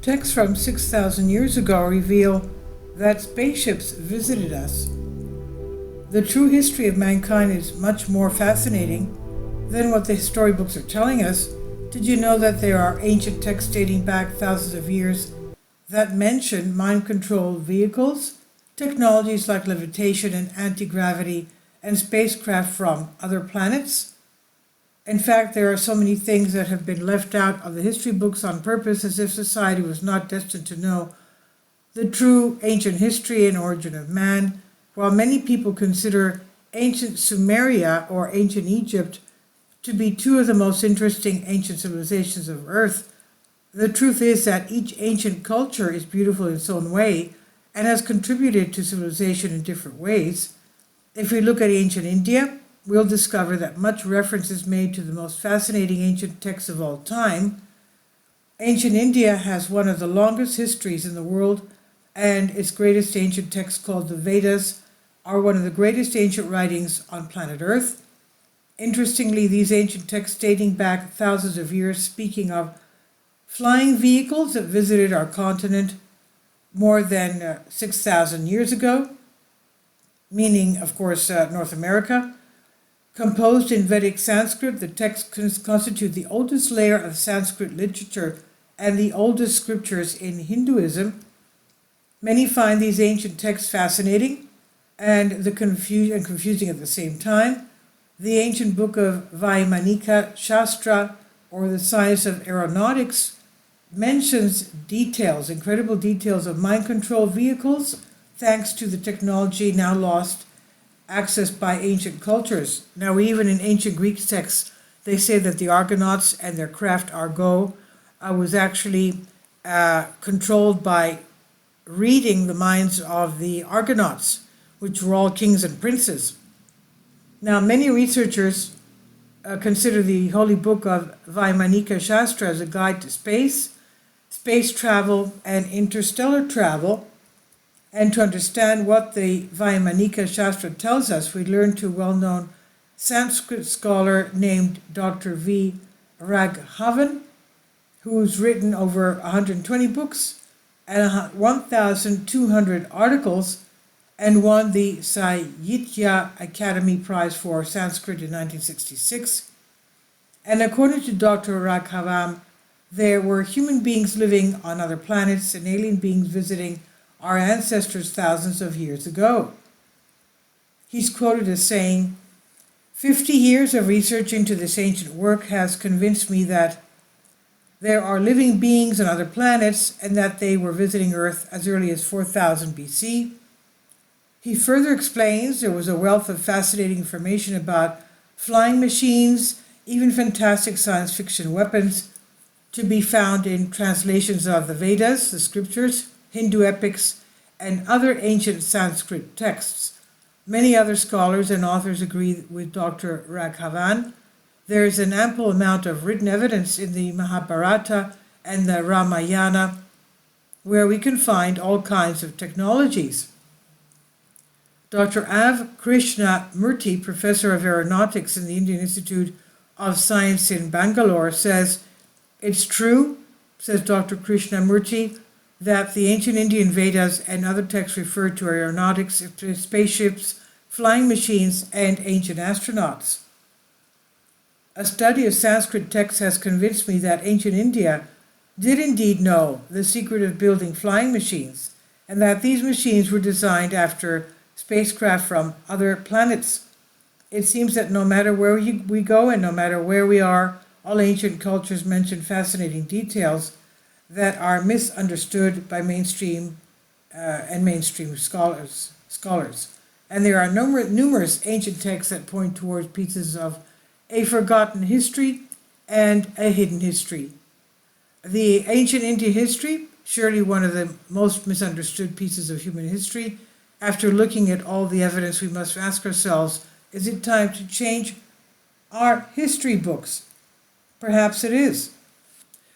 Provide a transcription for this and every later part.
Texts from 6,000 years ago reveal that spaceships visited us. The true history of mankind is much more fascinating than what the story books are telling us. Did you know that there are ancient texts dating back thousands of years that mention mind-controlled vehicles, technologies like levitation and anti-gravity, and spacecraft from other planets? In fact, there are so many things that have been left out of the history books on purpose, as if society was not destined to know the true ancient history and origin of man. While many people consider ancient Sumeria or ancient Egypt to be two of the most interesting ancient civilizations of Earth, the truth is that each ancient culture is beautiful in its own way and has contributed to civilization in different ways. If we look at ancient India, we'll discover that much reference is made to the most fascinating ancient texts of all time. Ancient India has one of the longest histories in the world, and its greatest ancient texts, called the Vedas, are one of the greatest ancient writings on planet Earth. Interestingly, these ancient texts dating back thousands of years, speaking of flying vehicles that visited our continent more than 6,000 years ago, meaning, of course, North America. Composed in Vedic Sanskrit, the texts constitute the oldest layer of Sanskrit literature and the oldest scriptures in Hinduism. Many find these ancient texts fascinating and confusing at the same time. The ancient book of Vaimanika Shastra, or the science of aeronautics, mentions details, incredible details of mind-controlled vehicles, thanks to the technology now lost, accessed by ancient cultures. Now, even in ancient Greek texts, they say that the Argonauts and their craft Argo was actually controlled by reading the minds of the Argonauts, which were all kings and princes. Now, many researchers consider the holy book of Vaimanika Shastra as a guide to space travel, and interstellar travel. And to understand what the Vaimanika Shastra tells us, we learn to a well-known Sanskrit scholar named Dr. V. Raghavan, who's written over 120 books and 1,200 articles, and won the Sahitya Academy Prize for Sanskrit in 1966. And according to Dr. Raghavan, there were human beings living on other planets and alien beings visiting our ancestors thousands of years ago. He's quoted as saying, 50 years of research into this ancient work has convinced me that there are living beings on other planets and that they were visiting Earth as early as 4000 BC. He further explains there was a wealth of fascinating information about flying machines, even fantastic science fiction weapons, to be found in translations of the Vedas, the scriptures, Hindu epics, and other ancient Sanskrit texts. Many other scholars and authors agree with Dr. Raghavan. There is an ample amount of written evidence in the Mahabharata and the Ramayana where we can find all kinds of technologies. Dr. Av Krishna Murthy, professor of aeronautics in the Indian Institute of Science in Bangalore, says, "It's true," says Dr. Krishna Murthy, that the ancient Indian Vedas and other texts refer to aeronautics, to spaceships, flying machines, and ancient astronauts. A study of Sanskrit texts has convinced me that ancient India did indeed know the secret of building flying machines, and that these machines were designed after spacecraft from other planets. It seems that no matter where we go and no matter where we are, all ancient cultures mention fascinating details that are misunderstood by mainstream scholars. And there are numerous ancient texts that point towards pieces of a forgotten history and a hidden history. The ancient Indian history, surely one of the most misunderstood pieces of human history. After looking at all the evidence, we must ask ourselves, is it time to change our history books? Perhaps it is.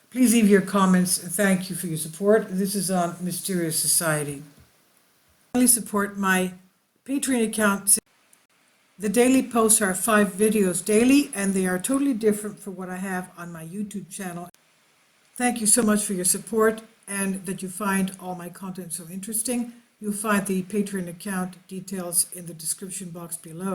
Please leave your comments and thank you for your support. This is on Mysterious Society. Please support my Patreon account. The daily posts are 5 videos daily, and they are totally different from what I have on my YouTube channel. Thank you so much for your support. and that you find all my content so interesting. You'll find the Patreon account details in the description box below.